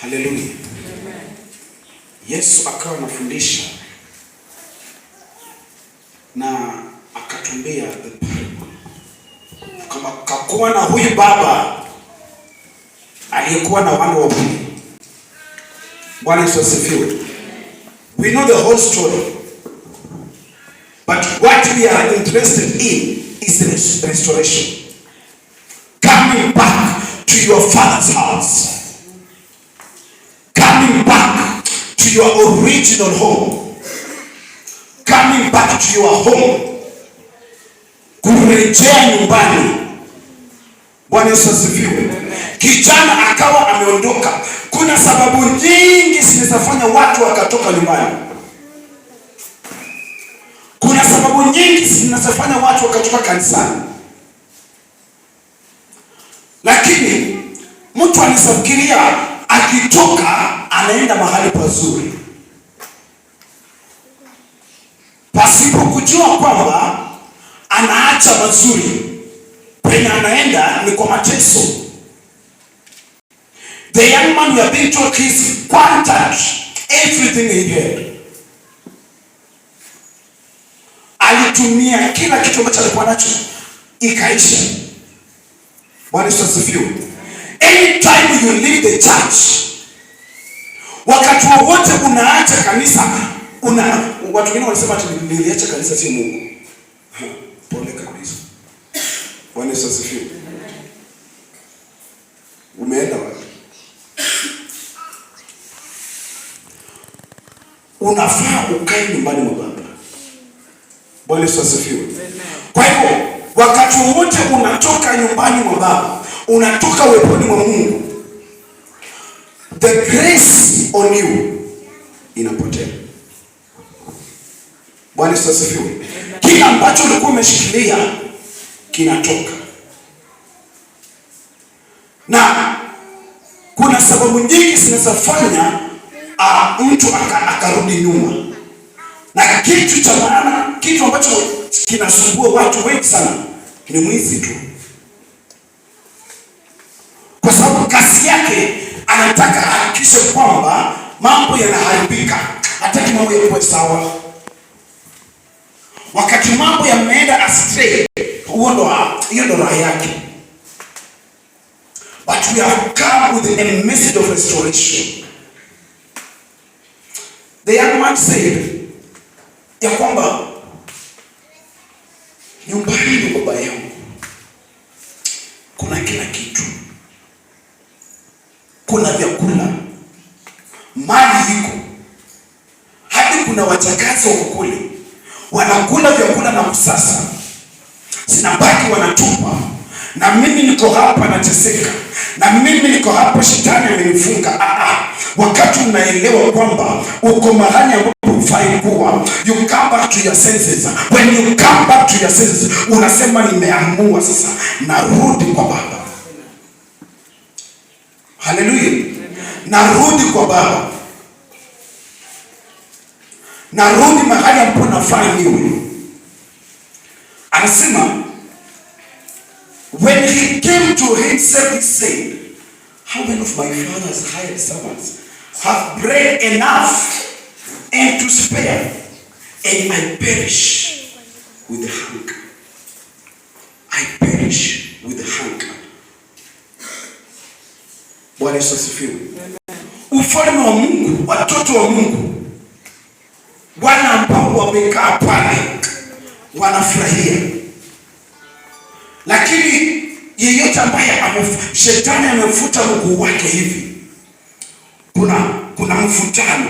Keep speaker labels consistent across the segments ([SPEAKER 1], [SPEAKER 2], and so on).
[SPEAKER 1] Haleluya. Yesu akawa anafundisha na akatumbia the parable. Kama kakuwa na huyu baba aliyekuwa na wana wawili. Bwana Yesu asifiwe. We know the whole story. But what we are interested in is the restoration. Coming back to your father's house. Coming back to your original home. Coming back to your home. Kurejea nyumbani. Bwana Yesu asifiwe. Kijana akawa ameondoka. Kuna sababu nyingi zinazofanya watu wakatoka nyumbani. Kuna sababu nyingi zinazofanya watu wakatoka kanisani. Lakini mtu anafikiria akitoka anaenda mahali pazuri, pasipo kujua kwamba anaacha mazuri. Penye anaenda ni kwa mateso. The young man we are being told he squandered everything he had. Alitumia kila kitu ambacho alikuwa nacho ikaisha. Bwana Yesu asifiwe. Anytime you leave the church, wakati wowote unaacha kanisa, watu wengine wanasema ati niliacha kanisa si Mungu. Pole kabisa. Bwana Yesu asifiwe. Umeenda wapi? Unafaa ukae nyumbani mwa baba. Bwana Yesu asifiwe. Kwa hivyo wakati wote unatoka nyumbani mwa baba, unatoka uweponi mwa Mungu, the grace on you inapotea. Bwana Yesu asifiwe. Kila ambacho ulikuwa umeshikilia kinatoka. Na kuna sababu nyingi zinazofanya mtu akarudi nyuma. Na kitu cha maana, kitu ambacho kinasumbua watu wengi sana ni mwizi tu. Kwa sababu kasi yake anataka hakikishe kwamba mambo yanaharibika. Hataki mambo yawe sawa. Wakati mambo yameenda astray, hiyo ndo raha yake. But we have come with a message of restoration. The young man said ya kwamba nyumbani ni baba yangu, kuna kila kitu, kuna vyakula, mali iko, hadi kuna wajakazi wako kule wanakula vyakula na kusasa, zinabaki wanatupa, na mimi niko hapa nateseka, na mimi niko hapa shetani amenifunga. Wakati unaelewa kwamba uko mahali ambapo hufai kuwa, you come back to your senses. When you come back to your senses, unasema nimeamua sasa narudi kwa baba. Haleluya. Narudi kwa baba. Narudi mahali ambapo nafaa niwe. Anasema when he came to himself, he said, how many of my father's hired servants have bread enough and to spare, and I perish with the hunger. I perish with the hunger. Bwana Yesu asifiwe. Ufalme wa Mungu, watoto wa Mungu, wana ambao wamekaa pale wanafurahia. Lakini yeyote ambaye shetani amefuta mguu wake hivi, kuna mfutano.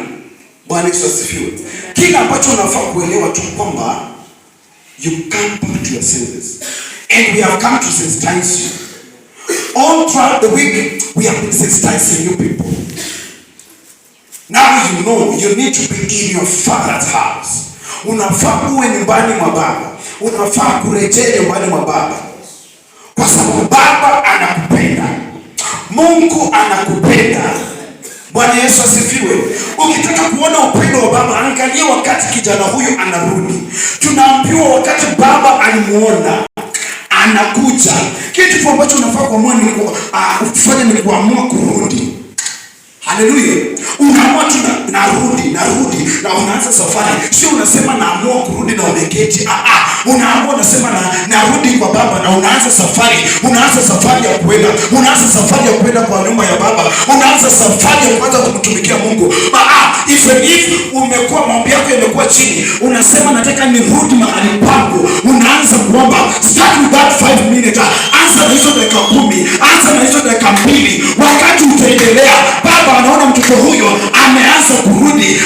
[SPEAKER 1] Bwana Yesu asifiwe. Kila ambacho unafaa kuelewa tu kwamba you come back to your senses, and we have come to sensitize you. All throughout the week we have been sensitizing you people. Now you know you need to be in your father's house. Unafaa uwe nyumbani mwa baba. Unafaa kurejea nyumbani mwa baba, kwa sababu baba anakupenda. Mungu anakupenda. Bwana Yesu asifiwe. Ukitaka kuona upendo wa baba, angalia wakati kijana huyu anarudi. Tunaambiwa wakati baba alimuona anakuja, kitu ambacho unafaa kuamua ni kufanya ni kuamua kurudi. Haleluya. Unaamua tu narudi na unaanza safari. Sio unasema naamua kurudi na umeketi. Unaamua unasema narudi kwa Baba na unaanza safari. Unaanza safari ya kwenda. Unaanza safari ya kwenda kwa nyumba ya Baba. Unaanza safari ya kwanza kumtumikia Mungu. Even if umekuwa maombi yako yamekuwa chini, unasema nataka nirudi mahali pangu. Unaanza kuomba. Start with that 5 minutes. Anza na hizo dakika 10. Anza na hizo dakika 2. Wakati utaendelea, Baba anaona mtoto huyo ameanza kurudi.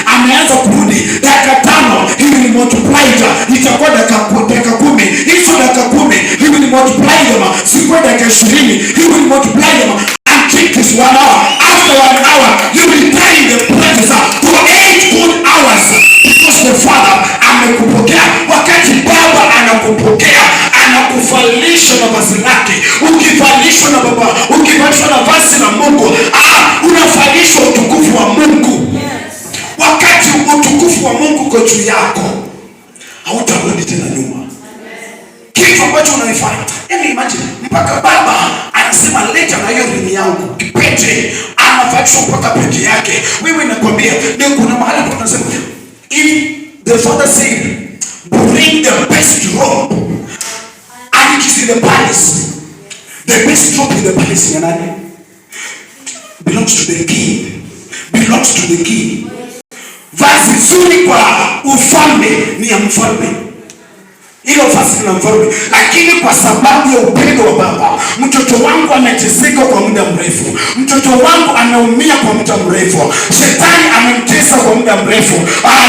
[SPEAKER 1] Dakika 5 he will multiply it. Itakuwa dakika 10. Hizo dakika 10 he will multiply them. Sikuwa dakika 20 he will multiply them. Until this 1 hour. After 1 hour you will die in the presence for 8 good hours, because the Father amekupokea. Wakati Baba anakupokea, anakuvalisha mavazi lake. Ukivalishwa na Baba, ukivalishwa na vazi la Mungu, unavalishwa utukufu wa Mungu. Wakati utukufu wa Mungu uko juu yako, hautarudi tena nyuma. Kitu ambacho unanifanya, yani imagine, mpaka Baba anasema leta na hiyo ring yangu, kipete, anavalishwa mpaka pete yake. Wewe nakwambia, ndio kuna mahali tunasema, if the Father said bring the best robe, and it is in the palace, the best robe in the palace ya nani? Belongs to the king. Belongs to the king. Vazi zuri kwa ufalme ni ya mfalme. Hilo vazi la mfalme. Lakini kwa sababu ya upendo wa Baba, mtoto wangu ameteseka kwa muda mrefu. Mtoto wangu ameumia kwa muda mrefu. Shetani amemtesa kwa muda mrefu.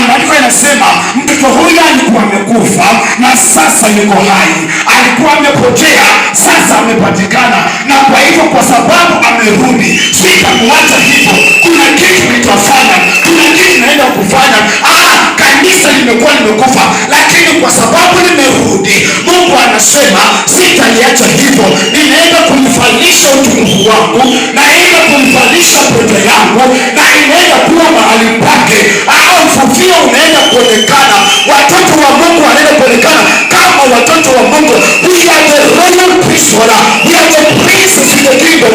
[SPEAKER 1] Maandiko yanasema mtoto huyu alikuwa amekufa na sasa yuko hai. Alikuwa amepotea, sasa amepatikana. Na kwa hivyo kwa sababu amerudi, sitamwacha hivyo. Kuna kitu nitafanya. Kuna kitu naenda kufanya. Kanisa limekuwa limekufa, lakini kwa sababu nimerudi, Mungu anasema sitaliacha hivyo. Ninaenda kumfanyisha utukufu wangu, naenda kumfanyisha pete yangu, na inaenda kuwa mahali pake. Ufufio unaenda kuonekana. Watoto wa Mungu wanaenda kuonekana kama watoto wa Mungu. We are the royal priesthood. We are the princes in the kingdom.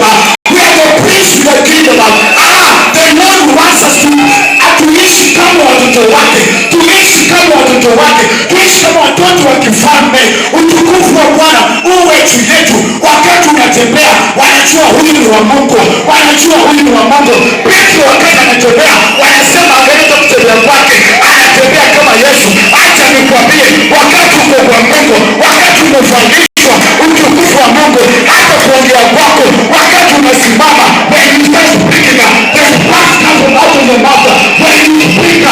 [SPEAKER 1] We are the princes in the kingdom. The Lord wants us to tuishi kama watoto wake, tuishi kama watoto wake, tuishi kama watoto wa kifalme. Utukufu wa Bwana uwe juu yetu. Wakati unatembea, wanajua huyu ni wa Mungu, wanajua huyu ni wa Mungu. Petro wakati anatembea, wanasema anaweza kutembea kwake, anatembea kama Yesu. Acha nikwambie, wakati uko kwa Mungu, wakati umevalishwa utukufu wa Mungu, hata kuongea kwako, wakati unasimama, when you start speaking, the sparks come out of your mouth. When you speak,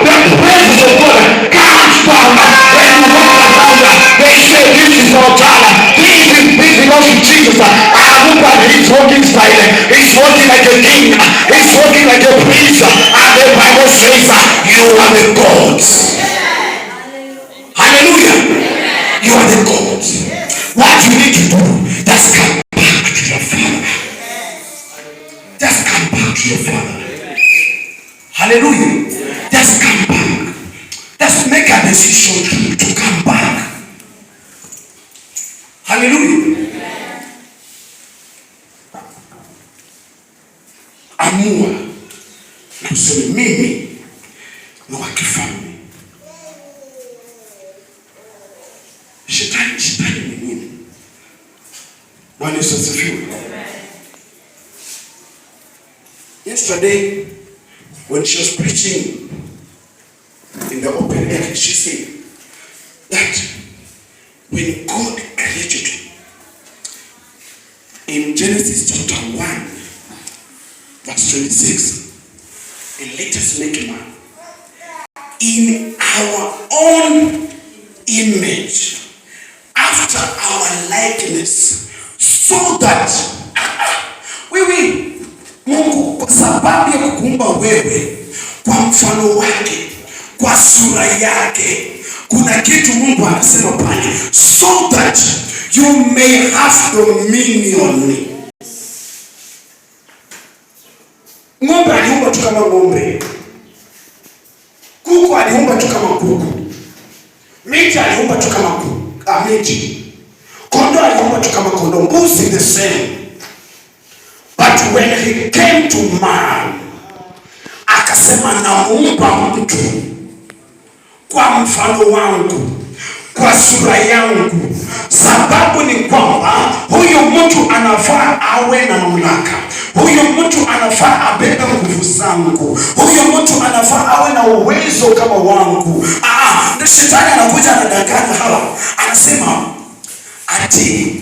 [SPEAKER 1] the presence of God comes down. When you walk around, they say this is our child. This belongs to Jesus. Look at he's walking silent. He's walking like a king. He's walking like a prince. And the Bible says, you are the gods. Hallelujah. You are the gods. What you need to do, just come back to your Father. Just come back to your Father. Hallelujah. Just come back. Just make a decision to come back. Hallelujah. Amua na useme mimi ni wa kifalme. Shetani ni nini? Bwana Yesu asifiwe. Yesterday, when she was preaching in the open air, she said that when God created in Genesis chapter 1, verse 26, and let us make man in our own image, after our likeness, so that Mungu kwa sababu ya kukuumba wewe kwa mfano wake, kwa sura yake, kuna kitu Mungu anasema pale, so that you may have dominion. Ng'ombe aliumba tu kama ng'ombe, kuku aliumba tu kama kuku, miti aliumba tu kama miti, kondoo aliumba tu kama kondoo, mbuzi the same. But But when he came to man, akasema namuumba mtu kwa mfano wangu, kwa sura yangu. Sababu ni kwamba huyu mtu anafaa awe na mamlaka, huyu mtu anafaa abebe nguvu zangu, huyu mtu anafaa awe na uwezo kama wangu. Ndio shetani anakuja anadanganya hawa, anasema ati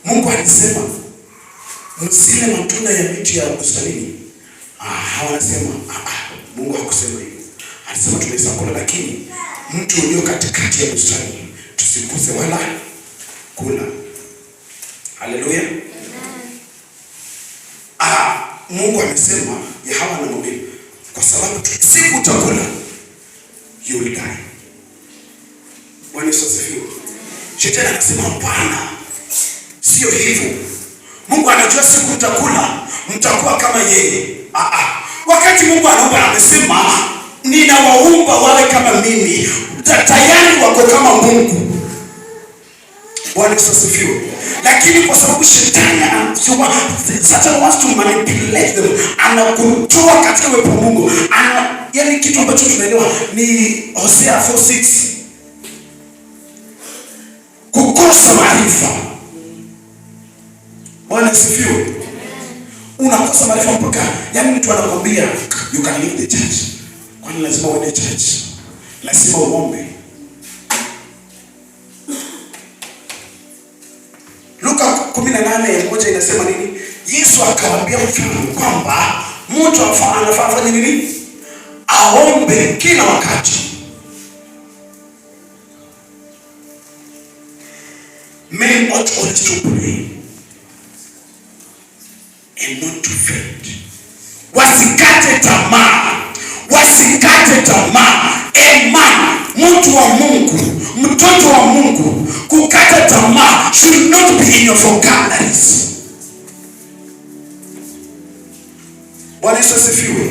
[SPEAKER 1] Mungu alisema msile matunda ya miti ya bustanini. Hawa wanasema Mungu hakusema hivyo. Alisema tunaweza kula, lakini mtu ulio katikati ya bustani tusikuse wala kula. Haleluya. Mungu amesema ya Hawa na mwambie, kwa sababu siku utakula you will die. Bwana Yesu asifiwe. Shetani anasema hapana, sio hivyo. Mungu anajua siku utakula mtakuwa kama yeye. Wakati Mungu anaumba amesema ninawaumba wawe kama mimi, tayari wako kama Mungu. Bwana Yesu asifiwe. Lakini kwa sababu shetani Satan wants to manipulate them, anakutoa katika uwepo wa Mungu. Yani kitu ambacho tunaelewa ni Hosea 4:6, kukosa maarifa. Bwana asifiwe. Unakosa maarifa mpaka yani mtu anakuambia you can leave the church. Kwani lazima uende church? Lazima uombe? Luka 18:1 inasema nini? Yesu akawaambia mfano kwamba mtu anafaa afanye nini? Aombe kila wakati. Men ought always to pray and not to faint. Wasikate tamaa, wasikate tamaa. Mtu wa Mungu, mtoto wa Mungu, kukata tamaa should not be in your vocabularies. Bwana Yesu asifiwe.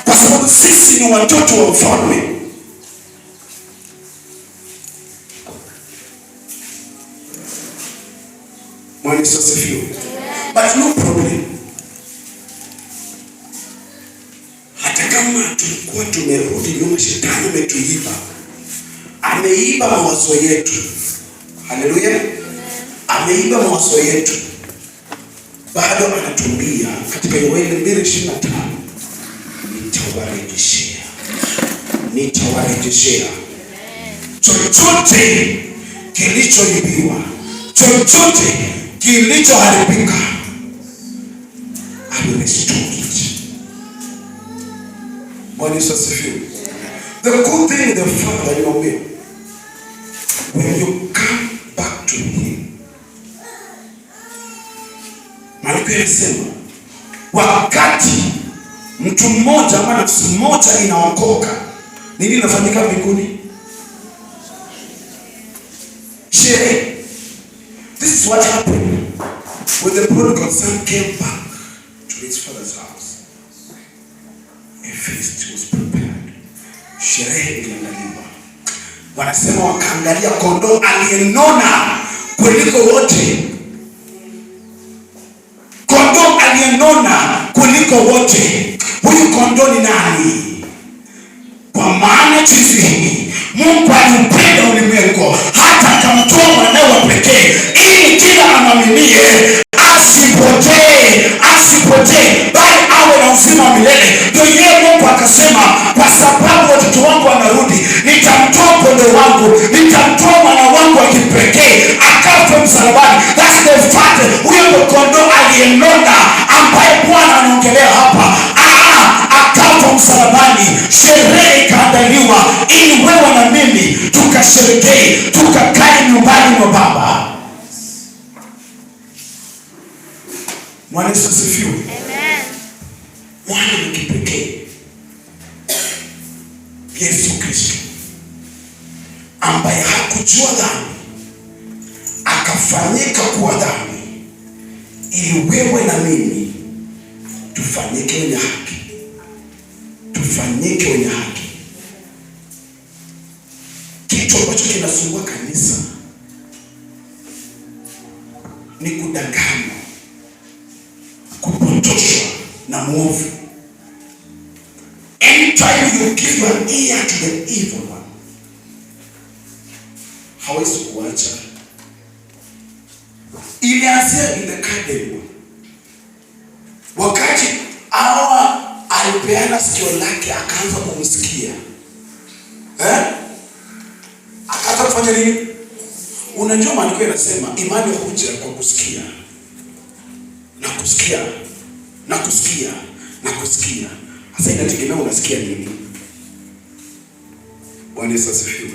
[SPEAKER 1] Kwa sababu sisi ni watoto wa mfalme. Bwana Yesu asifiwe. But no problem. Hata kama tulikuwa tumerudi nyuma, shetani ametuiba. Ameiba mawazo yetu. Haleluya. Ameiba mawazo yetu. Bado anatumbia katika Yoeli 2:25, nitawarejeshea chochote kilichoibiwa, chochote kilichoharibika. I will restore it. Bwana Yesu asifiwe. The good thing the Father will, when you come back to him, Maandiko yanasema wakati mtu mmoja ama nafsi moja inaokoka, nini inafanyika mbinguni? Sherehe. This is what happened when the prodigal son came back to his father's house. A feast was prepared. Sherehe iliandaliwa. Wanasema wakaangalia kondoo aliyenona kuliko wote. Kondoo aliyenona kuliko wote. Huyu kondoo ni nani? Kwa maana jinsi Mungu aliupenda ulimwengu hata akamtoa mwanawe wa pekee, ili kila amwaminie asipotee bali awe na uzima wa milele. Ndio yeye Mungu akasema, kwa sababu watoto wangu wanarudi, nitamtoa kondoo wangu, nitamtoa mwana wangu wa kipekee akafa msalabani. That's the fact. Huyo ndio kondoo aliyenona ambaye Bwana anaongelea hapa. Akafa msalabani, sherehe ikaandaliwa ili wewe na mimi tukasherekee, tukakae nyumbani mwa Baba. Bwana Yesu asifiwe. Amen. Mwana wa kipekee Yesu Kristo ambaye hakujua dhambi akafanyika kuwa dhambi ili wewe na mimi tufanyike wenye haki. Tufanyike wenye haki. Kitu ambacho kinasumbua kanisa ni kudanganywa, na mwovu. Anytime you give your ear to the evil one, hawezi kuacha. Ilianzia in the garden. Wakati Hawa alipeana sikio lake, akaanza kumsikia. Akaanza kufanya nini? Unajua maandiko yanasema imani huja kwa kusikia. Na kusikia. Na kusikia. Na kusikia. Sasa inategemea unasikia nini? Bwana Yesu asifiwe.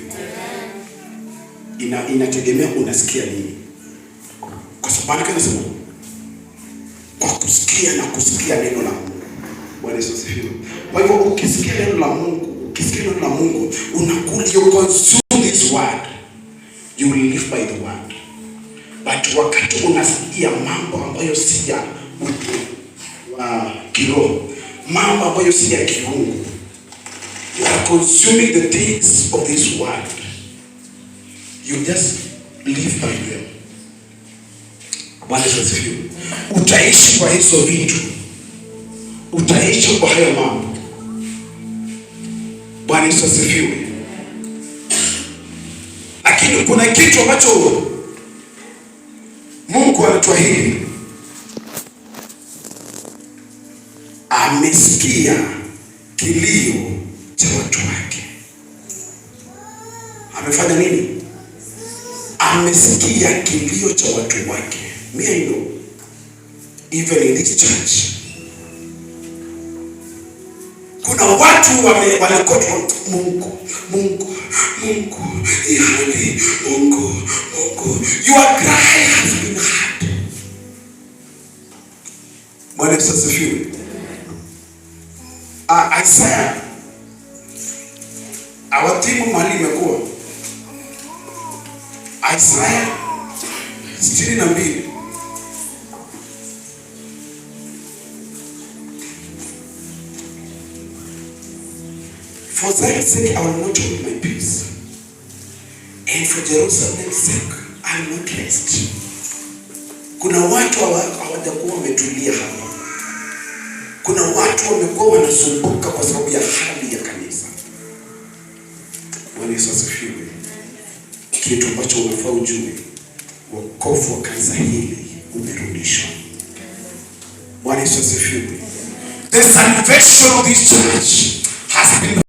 [SPEAKER 1] Inategemea unasikia nini? Kwa sababu kanasema kwa kusikia na kusikia neno la Mungu. Bwana Yesu asifiwe. Kwa hivyo ukisikia neno la Mungu, unakula, you consume this word. You will live by the word. But wakati unasikia mambo ambayo si ya kiroho, mambo ambayo si ya kiungu, you are consuming the things of this world. You just live by them. Bwana Yesu asifiwe. Utaishi kwa hizo vitu. Utaishi kwa hayo mambo. Bwana Yesu asifiwe. Lakini kuna kitu ambacho Mungu anatuahidi. Amesikia kilio cha watu wake. Amefanya nini? Amesikia kilio cha watu wake. Me, I know, even in this church, kuna watu wanakotwa Mungu, yani Mungu. Your cry has been heard. Bwana Yesu asifiwe. Isaiah, awatimu mahali imekuwa Isaiah 62. For Zion's sake I will not hold my peace, and for Jerusalem's sake I will not rest. Kuna watu hawajakuwa wametulia hapa. Kuna watu wamekuwa wanasumbuka kwa sababu ya hali ya kanisa. Bwana Yesu asifiwe. Kitu ambacho unafaa ujue, wokovu wa kanisa hili umerudishwa. Bwana Yesu asifiwe. The salvation of this church has been